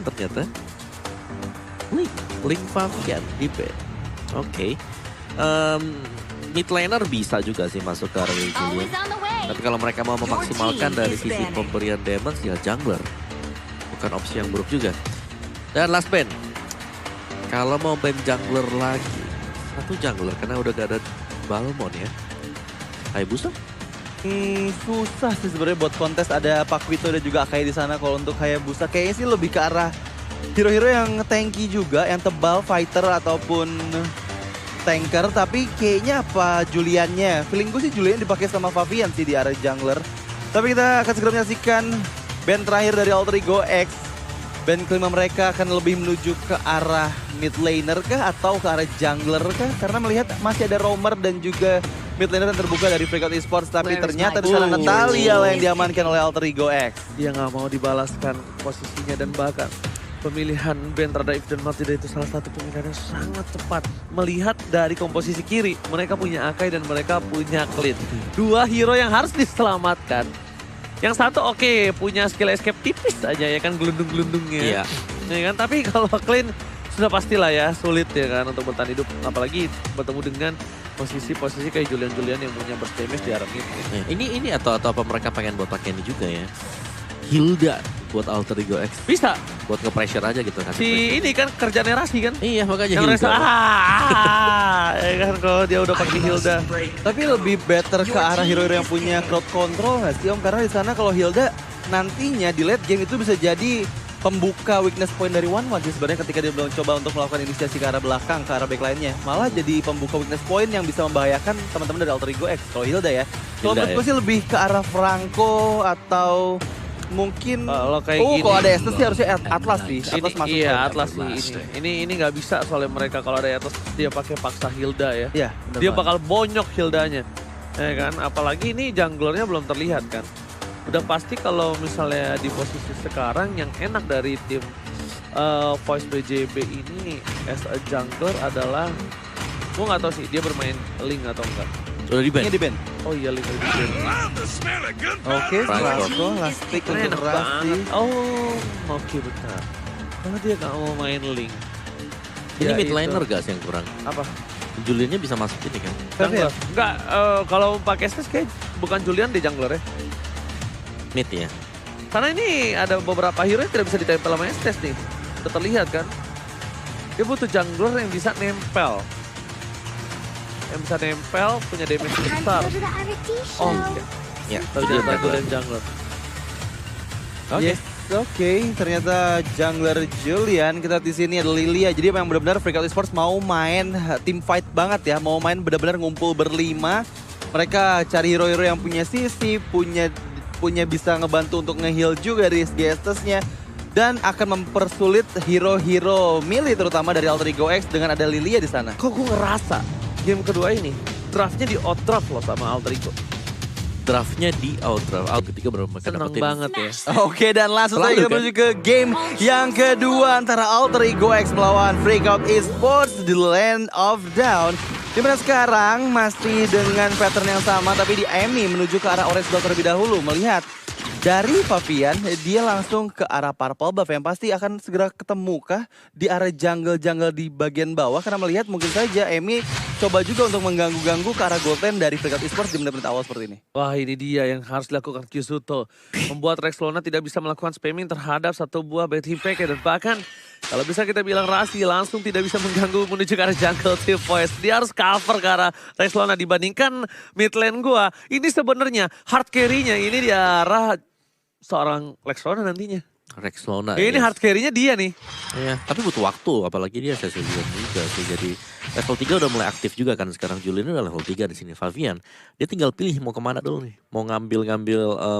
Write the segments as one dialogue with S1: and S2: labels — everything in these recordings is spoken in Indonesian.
S1: ban ternyata. Link Favian di ban. Oke. Mid laner bisa juga sih masuk ke area Julian. Tapi kalau mereka mau memaksimalkan dari sisi pemberian damage ya jungler. Bukan opsi yang buruk juga. Dan last ban. Kalau mau ban jungler lagi. Satu jungler karena udah gak ada Balmon ya. Hayabusa?
S2: Susah sih sebenarnya buat kontes, ada Paquito dan juga Akai di sana. Kalau untuk Hayabusa kayaknya sih lebih ke arah hero-hero yang tanky juga, yang tebal, fighter ataupun tanker. Tapi kayaknya apa Juliannya? Feeling gue sih Julian dipakai sama Favian sih di area jungler. Tapi kita akan segera menyaksikan band terakhir dari Alter Ego X. Band kelima mereka akan lebih menuju ke arah mid laner kah atau ke arah jungler kah? Karena melihat masih ada roamer dan juga mid laner yang terbuka dari Freakout Esports. Tapi ternyata di sana Natalia lah yang diamankan oleh Alter Ego X.
S3: Dia nggak mau dibalaskan posisinya dan bahkan pemilihan band terhadap Ifdan Martida itu salah satu pemilihan yang sangat cepat. Melihat dari komposisi kiri, mereka punya Akai dan mereka punya Clint. Dua hero yang harus diselamatkan. Yang satu oke, punya skill escape tipis aja ya kan, gelundung-gelundungnya.
S1: Iya.
S3: Ya kan, tapi kalau Clint sudah pastilah ya sulit ya kan untuk bertahan hidup. Apalagi bertemu dengan posisi-posisi kayak Julian yang punya burst damage di arah mid.
S1: Ini atau apa mereka pengen buat pakai ini juga ya. Hilda buat Alter Ego X.
S3: Bisa.
S1: Buat nge-pressure aja gitu.
S3: Si ini kan kerja nerasi kan.
S1: Iya makanya
S3: Yang
S1: Hilda.
S3: ya kan kalau dia udah pakai Hilda.
S2: Tapi lebih better ke arah hero-hero yang punya crowd control nggak sih Om? Karena di sana kalau Hilda nantinya di late game itu bisa jadi pembuka weakness point dari One sih sebenarnya ketika dia belum coba untuk melakukan inisiasi ke arah belakang, ke arah backline-nya. Malah jadi pembuka weakness point yang bisa membahayakan teman-teman dari Alter Ego X. Kalau Hilda ya. Kalau menurut gue sih lebih ke arah Franco atau mungkin
S3: Kalau kayak gini.
S2: kalau ada Estes sih harusnya Atlas sih. Atlas masuk.
S3: Iya,
S2: ke-
S3: Atlas sih ini nggak bisa soalnya mereka kalau ada Atlas dia pakai paksa Hilda ya.
S2: Iya, bener
S3: Dia
S2: banget.
S3: bakal bonyok Hildanya. Ya kan, apalagi ini junglernya belum terlihat kan. Udah pasti kalau misalnya di posisi sekarang yang enak dari tim Voice BJB ini as a jungler adalah gue nggak tahu sih dia bermain Link atau enggak.
S1: Udah di ban.
S2: Ini di band.
S3: Oh iya Link udah di ban.
S2: Oke,
S1: Franco.
S2: Franco last pick
S3: Enak
S2: untuk Rasi.
S3: banget. Oh, oke benar. Kalau dia nggak mau main Link.
S1: Ini
S3: Ya
S1: mid
S3: itu.
S1: laner gak sih yang kurang?
S3: Apa?
S1: Juliannya bisa masuk ini kan?
S3: Jungler. Enggak, kalau pakai Estes kayak bukan Julian di jungler ya.
S1: Mid ya?
S3: Karena ini ada beberapa hero yang tidak bisa ditempel sama Estes nih. Udah terlihat kan. Dia butuh jungler yang bisa nempel. Yang bisa nempel, punya damage besar. Oh iya.
S1: Ya.
S3: Tapi dia bantu dan jungler.
S1: Oke.
S2: Yes, oke. Ternyata jungler Julian kita di sini ada Lilia. Jadi memang benar-benar Freakout Esports mau main team fight banget ya. Mau main benar-benar ngumpul berlima. Mereka cari hero-hero yang punya sisi, punya bisa ngebantu untuk nge-heal juga dari SG-nya. Dan akan mempersulit hero-hero melee terutama dari Alter Ego X dengan ada Lilia di sana.
S3: Kok gue ngerasa game kedua ini draftnya di outdraft loh sama Alter Ego.
S1: Draftnya di outdraft. Ketiga baru mereka
S3: Seneng
S1: dapetin.
S3: banget ya.
S2: Oke, dan langsung saja
S1: Selalu,
S2: kita
S1: kan?
S2: menuju ke game yang kedua antara Alter Ego X melawan Freakout Esports di Land of Down. Dimana sekarang masih dengan pattern yang sama tapi di Emi menuju ke arah Orange Buff terlebih dahulu. Melihat dari Favian, dia langsung ke arah Purple Buff yang pasti akan segera ketemu kah di arah jungle-jungle di bagian bawah. Karena melihat mungkin saja Emi coba juga untuk mengganggu-ganggu ke arah Golden dari Freakout Esports di menit-menit awal seperti ini.
S3: Wah ini dia yang harus dilakukan Kyusuto. Membuat Rexlona tidak bisa melakukan spamming terhadap satu buah Betty Pack. Dan bahkan kalau bisa kita bilang Rasi langsung tidak bisa mengganggu menuju ke arah jungle Team Voice. Dia harus cover ke arah Rexlona dibandingkan mid lane gua. Ini sebenarnya hard carry-nya ini di arah seorang Rexlona nantinya.
S1: Rexlona.
S3: Ini hard carry-nya dia nih.
S1: Iya, tapi butuh waktu, apalagi dia sesi juga sih. Jadi level 3 udah mulai aktif juga kan sekarang. Julian udah level 3 di sini. Favian, dia tinggal pilih mau kemana dulu nih. Mau ngambil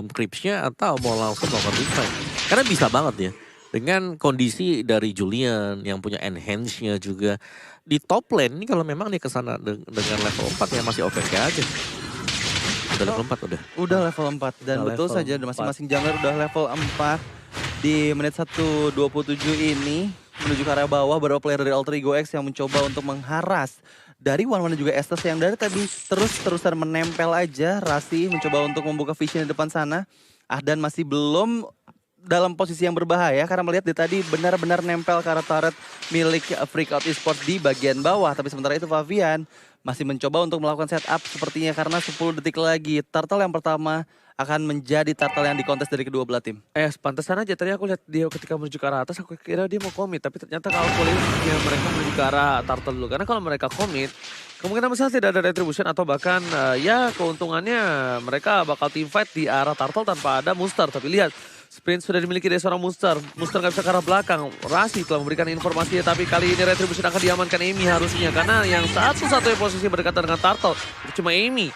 S1: creeps-nya atau mau langsung melakukan revive. Karena bisa banget ya. Dengan kondisi dari Julian yang punya enhance-nya juga. Di top lane ini kalau memang dia kesana dengan level 4 ya masih oke aja. Udah level 4 udah.
S2: Udah level 4 dan
S3: Udah
S2: betul
S3: level
S2: saja
S3: 4.
S2: masing-masing jungler udah level 4 di menit 1:27 ini menuju ke arah bawah beberapa player dari Alter Ego X yang mencoba untuk mengharas dari One dan juga Estes yang dari tadi terus-terusan menempel aja. Rasi mencoba untuk membuka vision di depan sana. Dan masih belum dalam posisi yang berbahaya karena melihat dia tadi benar-benar nempel ke arah turret milik Freakout Esports di bagian bawah. Tapi sementara itu Favian masih mencoba untuk melakukan setup sepertinya karena 10 detik lagi. Turtle yang pertama akan menjadi turtle yang dikontes dari kedua belah tim.
S3: Pantesan aja tadi aku lihat dia ketika menuju ke arah atas, aku kira dia mau komit. Tapi ternyata kalau polisinya mereka menuju ke arah turtle dulu. Karena kalau mereka komit, kemungkinan besar tidak ada retribution atau bahkan ya keuntungannya mereka bakal team fight di arah turtle tanpa ada monster. Tapi lihat, sprint sudah dimiliki dari seorang monster. Monster nggak bisa ke arah belakang. Rasi telah memberikan informasinya, tapi kali ini retribution akan diamankan Amy harusnya. Karena yang satu-satunya posisi berdekatan dengan turtle itu cuma Amy.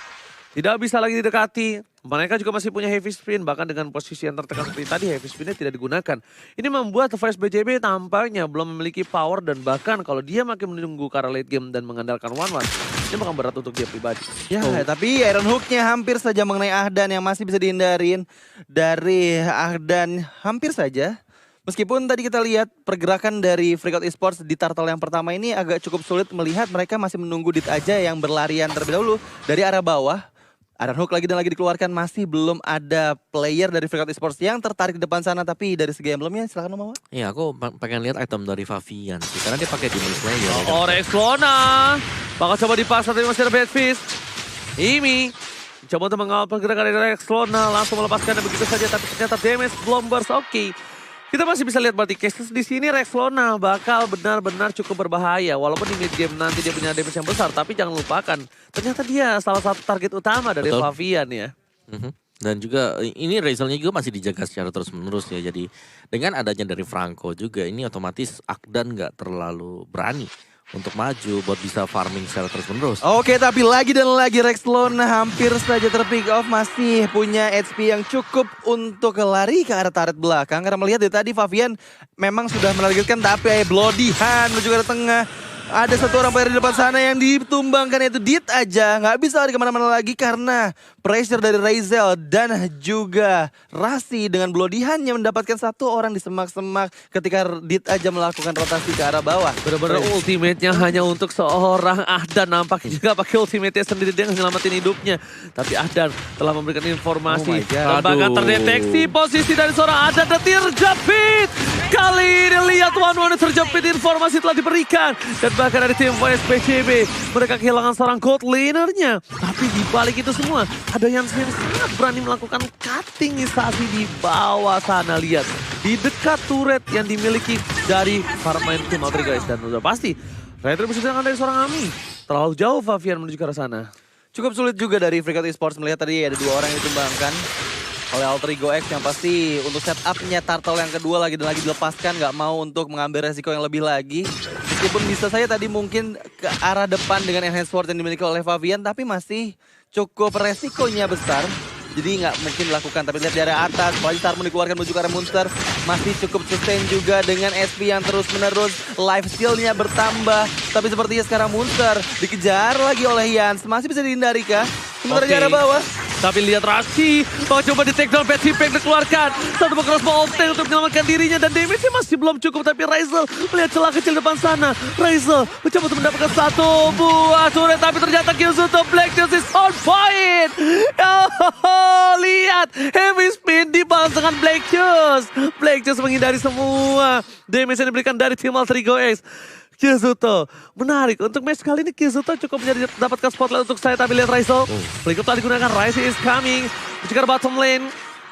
S3: Tidak bisa lagi didekati. Mereka juga masih punya heavy spin. Bahkan dengan posisi yang tertekan seperti tadi, heavy spinnya tidak digunakan. Ini membuat Vice BJB tampaknya belum memiliki power. Dan bahkan kalau dia makin menunggu ke arah late game dan mengandalkan one-one, ini bakal berat untuk dia pribadi.
S2: Ya, tapi Iron Hook-nya hampir saja mengenai Ahdan yang masih bisa dihindarin. Dari Ahdan hampir saja. Meskipun tadi kita lihat pergerakan dari Freakout Esports di turtle yang pertama ini agak cukup sulit melihat. Mereka masih menunggu Dit aja yang berlarian terlebih dahulu dari arah bawah. Iron Hook lagi dan lagi dikeluarkan, masih belum ada player dari Freakout Esports yang tertarik di depan sana. Tapi dari segi emblemnya silakan Om Mawa.
S1: Iya, aku pengen lihat item dari Favian sih, karena dia pakai Demon Slayer.
S3: Oh, Rexlona bakal coba dipaksa tapi masih ada Badfish. Imi coba untuk mengawal pergerakan dari Rexlona, langsung melepaskannya begitu saja, tapi ternyata damage belum burst. Oke. Kita masih bisa lihat berarti cases di sini Rexlona bakal benar-benar cukup berbahaya. Walaupun di mid game nanti dia punya damage yang besar, tapi jangan lupakan ternyata dia salah satu target utama dari Favian ya.
S1: Dan juga ini Razelnya juga masih dijaga secara terus-menerus ya. Jadi dengan adanya dari Franco juga ini otomatis Akdan nggak terlalu berani untuk maju buat bisa farming secara terus-menerus.
S2: Oke, tapi lagi dan lagi Rexlona hampir saja terpick off. Masih punya HP yang cukup untuk lari ke arah turret belakang. Karena melihat dari tadi Favian memang sudah menargetkan, tapi Bloody Hand menuju ke arah tengah. Ada satu orang player di depan sana yang ditumbangkan, yaitu Dit aja. Nggak bisa lari kemana-mana lagi karena pressure dari Razel dan juga Rasi dengan Bloody Hand yang mendapatkan satu orang di semak-semak ketika Dit aja melakukan rotasi ke arah bawah.
S3: Benar-benar ultimate-nya hanya untuk seorang Ahdan. Nampaknya juga pakai ultimate-nya sendiri dia nyelamatin hidupnya. Tapi Ahdan telah memberikan informasi. Dan bahkan terdeteksi posisi dari seorang Ahdan dan terjepit. Kali ini lihat one-one terjepit, informasi telah diberikan. Dan bahkan dari tim Voice PCB, mereka kehilangan seorang gold laner-nya. Tapi di balik itu semua, ada yang sangat berani melakukan cuttingisasi di bawah sana. Lihat, di dekat turret yang dimiliki dari para pemain tim Altri guys. Dan udah pasti, retribusi serangan dari seorang Ami. Terlalu jauh Favian menuju ke arah sana.
S2: Cukup sulit juga dari Freakout Esports melihat tadi ada dua orang yang ditumbangkan oleh Altrigo X yang pasti untuk setupnya turtle yang kedua lagi dan lagi dilepaskan, nggak mau untuk mengambil resiko yang lebih lagi. Meskipun bisa saya tadi mungkin ke arah depan dengan enhanced sword yang dimiliki oleh Favian, tapi masih cukup resikonya besar. Jadi nggak mungkin dilakukan. Tapi lihat dari atas, apalagi Sarmun dikeluarkan menuju ke arah monster, masih cukup sustain juga dengan SP yang terus menerus, life skill-nya bertambah. Tapi sepertinya sekarang monster dikejar lagi oleh Yans, masih bisa dihindari kah? Sementara di arah bawah.
S3: Tapi lihat Rasi, mau coba di take down Petty Pack dikeluarkan. Satu crossbow off tank untuk menyelamatkan dirinya dan damage-nya masih belum cukup. Tapi Razel melihat celah kecil depan sana. Razel mencoba untuk mendapatkan satu buah turret, tapi ternyata Kyuzuto Black Juice is on point. Oh, lihat heavy spin dibalas dengan Black Juice. Black Juice menghindari semua damage yang diberikan dari tim Altrigo X. Kyuzuto, menarik. Untuk match kali ini Kyuzuto cukup mendapatkan spotlight untuk saya. Tapi lihat Razel, berikut telah digunakan. Rise is coming. Mencegah bottom lane.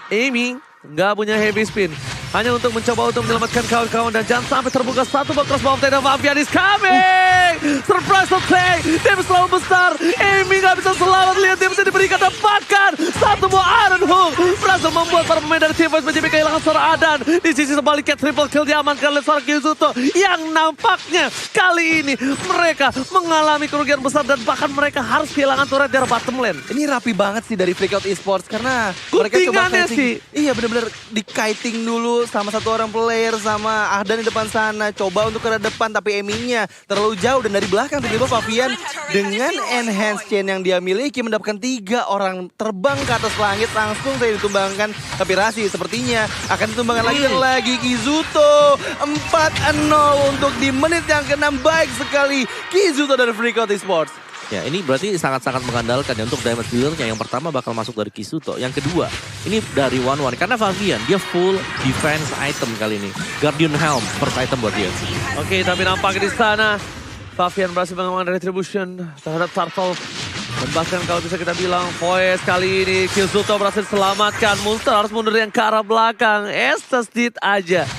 S3: Amy nggak punya heavy spin. Hanya untuk mencoba untuk menyelamatkan kawan-kawan. Dan jangan sampai terbuka satu box bomb. Dan Favian is coming. Surprise attack. Damage selalu besar. Amy nggak bisa selamat. Lihat dia bisa diberikan. Dapatkan satu buah Iron Hook. Berhasil membuat para pemain dari tim Voice PCB kehilangan seorang Adan. Di sisi sebaliknya triple kill diamankan oleh seorang Kyuzuto. Yang nampaknya kali ini mereka mengalami kerugian besar. Dan bahkan mereka harus kehilangan turret dari bottom lane.
S2: Ini rapi banget sih dari Freakout Esports. Karena mereka coba
S3: sih.
S2: Iya benar-benar di kiting dulu sama satu orang player sama Ahdan di depan sana. Coba untuk ke depan tapi Amy-nya terlalu jauh. Dan dari belakang tiba-tiba Favian dengan enhanced chain yang dia miliki mendapatkan 3 orang terbang ke atas langit. Langsung saya ditumbangkan. Tapi Rasi sepertinya akan ditumbangkan lagi dan lagi. Kyuzuto 4-0 untuk di menit yang ke-6. Baik sekali Kyuzuto dari Freakout Esports.
S1: Ya, ini berarti sangat-sangat mengandalkan ya untuk damage dealer-nya. Yang pertama bakal masuk dari Kisuto. Yang kedua, ini dari One. Karena Favian, dia full defense item kali ini. Guardian Helm, first item buat dia.
S3: Oke, tapi nampaknya di sana Favian berhasil mengamankan retribution terhadap Turtle. Dan bahkan kalau bisa kita bilang, Voice kali ini Kisuto berhasil selamatkan. Monster harus mundur yang ke arah belakang. Estes Dit aja.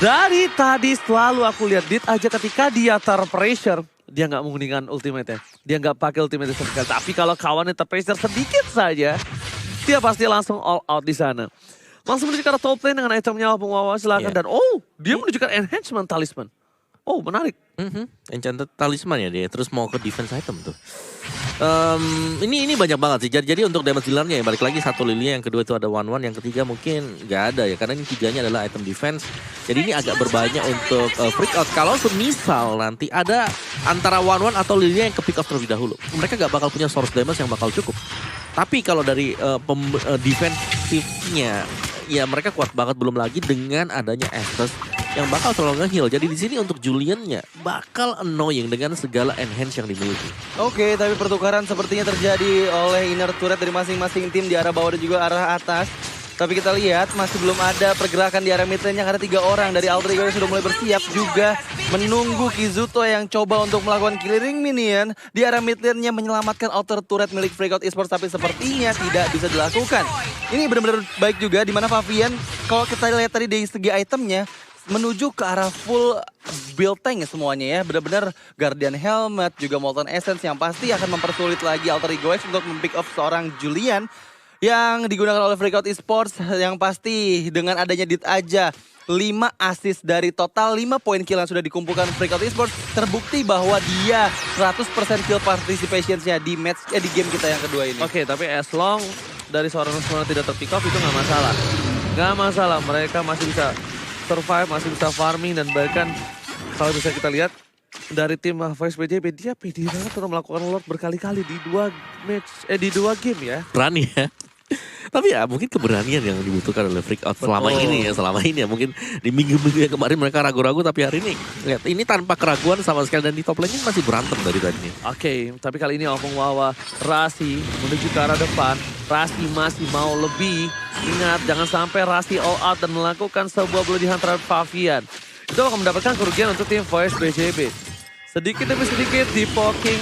S3: Dari tadi selalu aku lihat Dit aja ketika dia terpressure. Dia nggak menggunakan ultimate-nya. Dia nggak pakai ultimate sekali. Tapi kalau kawannya terpressure sedikit saja, dia pasti langsung all out di sana. Langsung menuju ke arah top lane dengan itemnya Wawa silakan. Dan dia menunjukkan enhancement talisman. Oh, menarik.
S1: Enchanted talisman ya dia. Terus mau ke defense item tuh. Ini banyak banget sih. Jadi untuk damage dealer-nya ya balik lagi satu Lilia, yang kedua itu ada One, yang ketiga mungkin nggak ada ya karena ini tiganya adalah item defense. Jadi ini agak berbahaya untuk freak out. Kalau semisal nanti ada antara One atau Lilia yang ke pick off terlebih dahulu, mereka nggak bakal punya source damage yang bakal cukup. Tapi kalau dari defensifnya ya mereka kuat banget, belum lagi dengan adanya Estes yang bakal selalu nge-heal. Jadi di sini untuk Julian-nya bakal annoying dengan segala enhance yang dimiliki.
S2: Oke, tapi pertukaran sepertinya terjadi oleh inner turret dari masing-masing tim di arah bawah dan juga arah atas. Tapi kita lihat masih belum ada pergerakan di arah mid lane-nya karena 3 orang dari Alter Ego yang sudah mulai bersiap juga menunggu Kisuto yang coba untuk melakukan clearing minion di arah mid lane-nya menyelamatkan outer turret milik Freakout Esports, tapi sepertinya tidak bisa dilakukan. Ini benar-benar baik juga di mana Favian kalau kita lihat tadi dari segi itemnya menuju ke arah full build tank semuanya ya. Benar-benar Guardian Helmet juga Molten Essence yang pasti akan mempersulit lagi Alter Ego X untuk mempick off seorang Julian yang digunakan oleh Freakout Esports. Yang pasti dengan adanya Dit aja 5 assist dari total 5 poin kill yang sudah dikumpulkan Freakout Esports, terbukti bahwa dia 100% kill participation-nya di di game kita yang kedua ini.
S3: Oke, tapi as long dari seorang Nusmana tidak terpick off itu nggak masalah. Nggak masalah, mereka masih bisa survive, masih bisa farming, dan bahkan kalau bisa kita lihat dari tim Voice BJB, dia pede banget untuk melakukan Lord berkali-kali di 2 game ya.
S1: Berani ya. Tapi ya mungkin keberanian yang dibutuhkan oleh Freakout selama ini ya. Mungkin di minggu-minggu yang kemarin mereka ragu-ragu, tapi hari ini lihat ini tanpa keraguan sama sekali, dan di top lane masih berantem dari tadi.
S3: Oke, tapi kali ini Opung Wawa, Rasi menuju ke arah depan. Rasi masih mau lebih. Ingat, jangan sampai Rasi all out dan melakukan sebuah bloodihan terhadap Favian. Itu akan mendapatkan kerugian untuk tim Voice BJB. Sedikit demi sedikit di poking,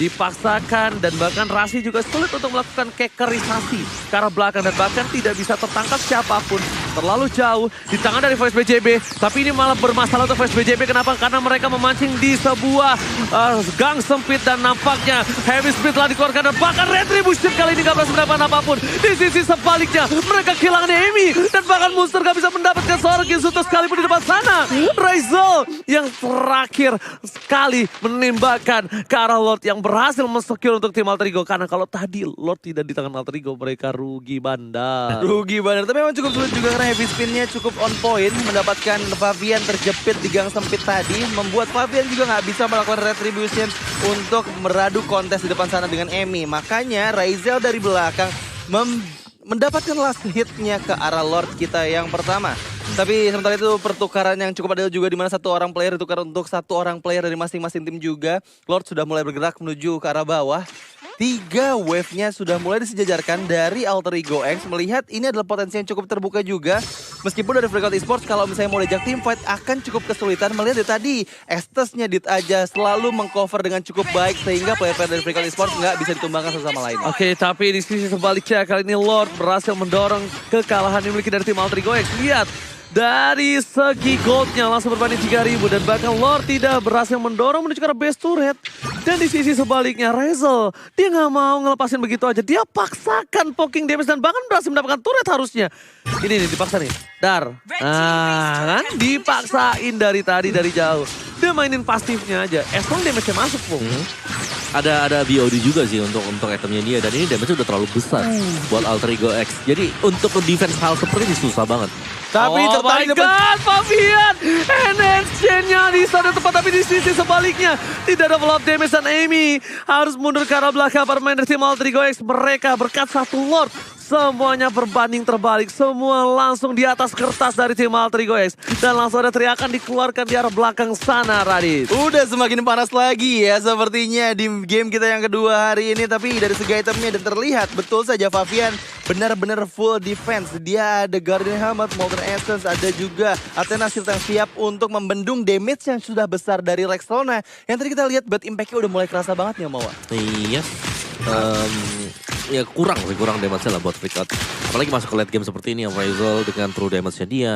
S3: dipaksakan, dan bahkan Rasi juga sulit untuk melakukan kekerisasi ke arah belakang, dan bahkan tidak bisa tertangkap siapapun. Terlalu jauh di tangan dari Voice BJB, tapi ini malah bermasalah untuk Voice BJB. Kenapa? Karena mereka memancing di sebuah gang sempit, dan nampaknya heavy speed telah dikeluarkan, dan bahkan retribution kali ini gak berhasil mendapatkan apapun. Di sisi sebaliknya mereka kehilangan Amy, dan bahkan monster gak bisa mendapatkan seorang Kisuto sekalipun di depan sana. Raizel yang terakhir sekali menembakkan ke arah Lord yang berhasil men-secure untuk tim Alter Ego. Karena kalau tadi Lord tidak di tangan Alter Ego, mereka rugi bandar.
S2: Rugi bandar, tapi memang cukup sulit juga karena heavy spin-nya cukup on point. Mendapatkan Favian terjepit di gang sempit tadi, membuat Favian juga nggak bisa melakukan retribution untuk meradu kontes di depan sana dengan Amy. Makanya Raizel dari belakang mendapatkan last hit-nya ke arah Lord kita yang pertama. Tapi sementara itu pertukaran yang cukup adil juga, di mana 1 orang player ditukar untuk 1 orang player dari masing-masing tim juga. Lord sudah mulai bergerak menuju ke arah bawah. 3 wave-nya sudah mulai disejajarkan dari Alter Ego X. Melihat ini adalah potensi yang cukup terbuka juga. Meskipun dari Freakout Esports kalau misalnya mau diajak tim fight akan cukup kesulitan. Melihat dari tadi Estes-nya Dit aja selalu mengcover dengan cukup baik, sehingga player-player dari Freakout Esports nggak bisa ditumbangkan satu sama lain.
S3: Oke, tapi di sisi sebaliknya kali ini Lord berhasil mendorong kekalahan yang dimiliki dari tim Alter Ego X. Lihat, dari segi goldnya langsung berbanding 3.000, dan bahkan Lord tidak berhasil mendorong menuju ke arah base turret. Dan di sisi sebaliknya Raizel, dia nggak mau ngelepasin begitu aja. Dia paksakan poking damage dan bahkan berhasil mendapatkan turret harusnya. Ini nih dipaksa nih, Dar. Kan dipaksain dari tadi dari jauh. Dia mainin pasifnya aja. Long damage-nya masuk, Pung.
S1: Ada BOD juga sih untuk itemnya dia, dan ini damage-nya udah terlalu besar buat Alter Ego X. Jadi untuk defense hal seperti ini susah banget.
S3: Tapi oh my god, Favian! NXG-nya di sana tepat, tapi di sisi sebaliknya tidak ada follow up damage, dan Amy harus mundur ke arah belakang. Para pemain dari tim Alter Ego X, mereka berkat 1 Lord semuanya berbanding terbalik. Semua langsung di atas kertas dari tim Alter Ego X. Dan langsung ada teriakan dikeluarkan di arah belakang sana, Radit.
S2: Udah semakin panas lagi ya sepertinya di game kita yang kedua hari ini. Tapi dari segi itemnya dan terlihat betul saja Favian benar-benar full defense. Dia ada Guardian Helmet, Molten Essence, ada juga Athena Shield yang siap untuk membendung damage yang sudah besar dari Rexona. Yang tadi kita lihat bad impact-nya udah mulai kerasa banget nih Mawa.
S1: Iya. Ya kurang damage-nya lah buat Freakout. Apalagi masuk ke late game seperti ini yang Rizal dengan true damage-nya dia.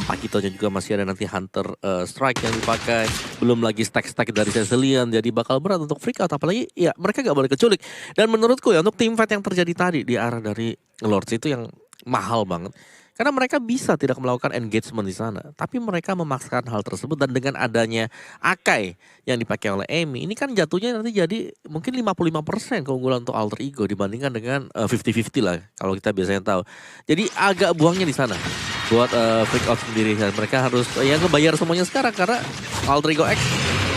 S1: Pakitonya juga masih ada nanti Hunter Strike yang dipakai. Belum lagi stack-stack dari Cecilian. Jadi bakal berat untuk Freakout. Apalagi ya mereka gak boleh keculik. Dan menurutku ya untuk teamfight yang terjadi tadi di arah dari Lords itu yang mahal banget. Karena mereka bisa tidak melakukan engagement di sana. Tapi mereka memaksakan hal tersebut. Dan dengan adanya Akai yang dipakai oleh Amy. Ini kan jatuhnya nanti jadi mungkin 55% keunggulan untuk Alter Ego. Dibandingkan dengan 50-50 lah. Kalau kita biasanya tahu. Jadi agak buangnya di sana. Buat Freakout sendiri. Dan mereka harus ya ngebayar semuanya sekarang. Karena Alter Ego X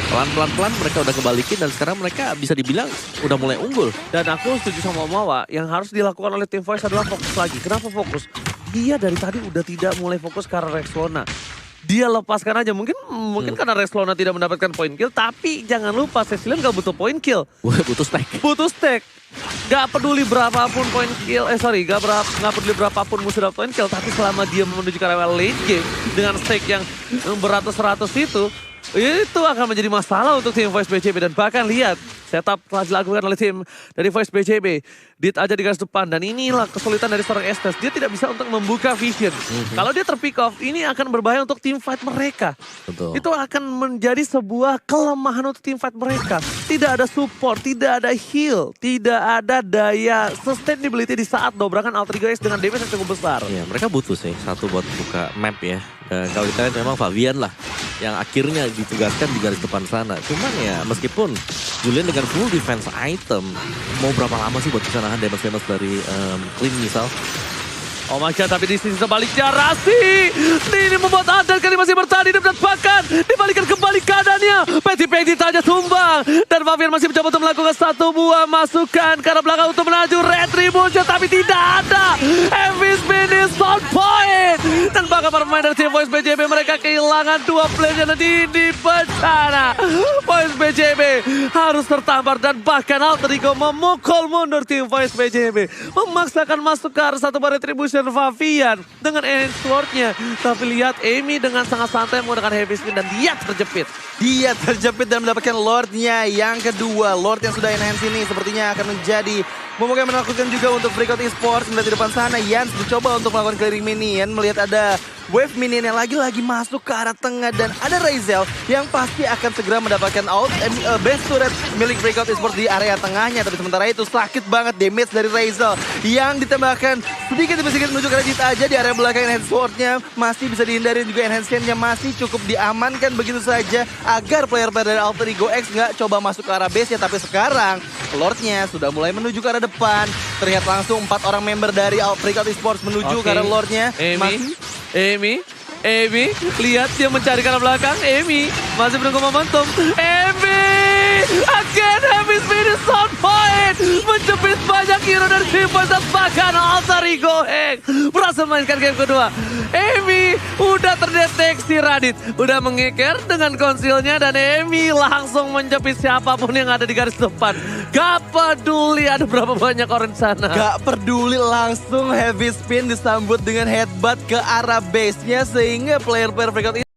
S1: pelan-pelan mereka udah kebalikin. Dan sekarang mereka bisa dibilang udah mulai unggul.
S3: Dan aku setuju sama Mawa, yang harus dilakukan oleh tim Voice adalah fokus lagi. Kenapa fokus? Dia dari tadi udah tidak mulai fokus ke arah Rexona. Dia lepaskan aja, mungkin karena Rexona tidak mendapatkan point kill. Tapi jangan lupa Cecilian gak butuh point kill.
S1: Butuh stack.
S3: Butuh stack. Gak peduli berapapun point kill, gak peduli berapapun musuh dapat point kill. Tapi selama dia menuju ke arah late game dengan stack yang beratus-ratus itu akan menjadi masalah untuk tim Voice BJB. Dan bahkan lihat setup telah dilakukan oleh tim dari Voice BJB. Dit aja di garis depan. Dan inilah kesulitan dari seorang Estes. Dia tidak bisa untuk membuka vision. Kalau dia terpick off, ini akan berbahaya untuk tim fight mereka.
S1: Betul.
S3: Itu akan menjadi sebuah kelemahan untuk tim fight mereka. Tidak ada support, tidak ada heal, tidak ada daya sustainability di saat dobrakan Alter Ego X dengan damage yang cukup besar.
S1: Iya, mereka butuh sih satu buat buka map ya. Dan kalau kita lihat memang Favian lah yang akhirnya ditugaskan di garis depan sana. Cuman ya meskipun Julian dengan full defense item, mau berapa lama sih buat bisa nahan damage dari Clean misal.
S3: Oh my god, tapi di sisi sebaliknya Rasi. Ini membuat Adan kali masih bertahan hidup dan bahkan dibalikan kembali keadaannya. Peti saja tumbang. Dan Favian masih mencoba untuk melakukan satu buah masukan ke arah belakang untuk melaju Retribution. Tapi tidak ada. Heavy Spin is on point. Dan bahkan para pemain dari tim Voice BJB mereka kehilangan dua playernya di bencana. Voice BJB harus tertampar dan bahkan Alter Ego memukul mundur tim Voice BJB. Memaksakan masuk ke arah satu buah Retribution Favian dengan enhance sword-nya. Tapi lihat Amy dengan sangat santai menggunakan heavy spin dan dia terjepit.
S2: Dia terjepit dan mendapatkan Lord-nya yang kedua. Lord yang sudah enhance ini sepertinya akan menjadi momok yang menakutkan juga untuk Freakout Esports. Melihat di depan sana, Yans mencoba untuk melakukan clearing minion. Melihat ada wave minion yang lagi-lagi masuk ke arah tengah. Dan ada Rizal yang pasti akan segera mendapatkan best turret milik Freakout Esports di area tengahnya. Tapi sementara itu sakit banget damage dari Rizal yang ditembakkan sedikit demi sedikit menuju ke arah Dita aja di area belakang. Enhance sword-nya masih bisa dihindari, juga enhance scan-nya masih cukup diamankan begitu saja agar player-player dari Alter Ego X nggak coba masuk ke arah base-nya. Tapi sekarang Lord-nya sudah mulai menuju ke arah depan. Terlihat langsung 4 orang member dari Freakout Esports menuju ke arah Lord-nya.
S3: Amy, lihat dia mencari ke arah belakang. Amy masih menunggu momentum. Amy, again heavy speed is on point. Menjepit banyak hero dari tim dan bahkan Alter Ego X berhasil mainkan game kedua. Amy udah terdeteksi Radit. Udah mengeker dengan konsilnya dan Amy langsung menjepit siapapun yang ada di garis depan. Gak peduli ada berapa banyak orang di sana.
S2: Gak peduli, langsung heavy spin disambut dengan headbutt ke arah base-nya sehingga player-player Freakout